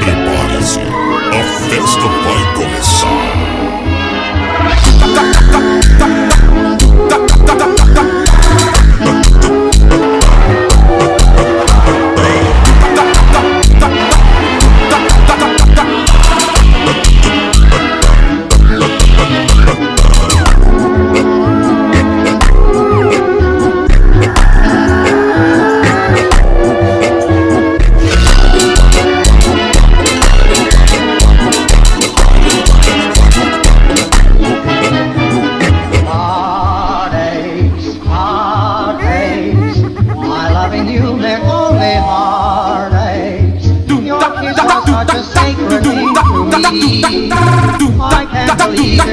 Prepare-se, a festa vai começar. You, they're only heartaches. Your kiss was such a sacred thing to me. I can't believe it.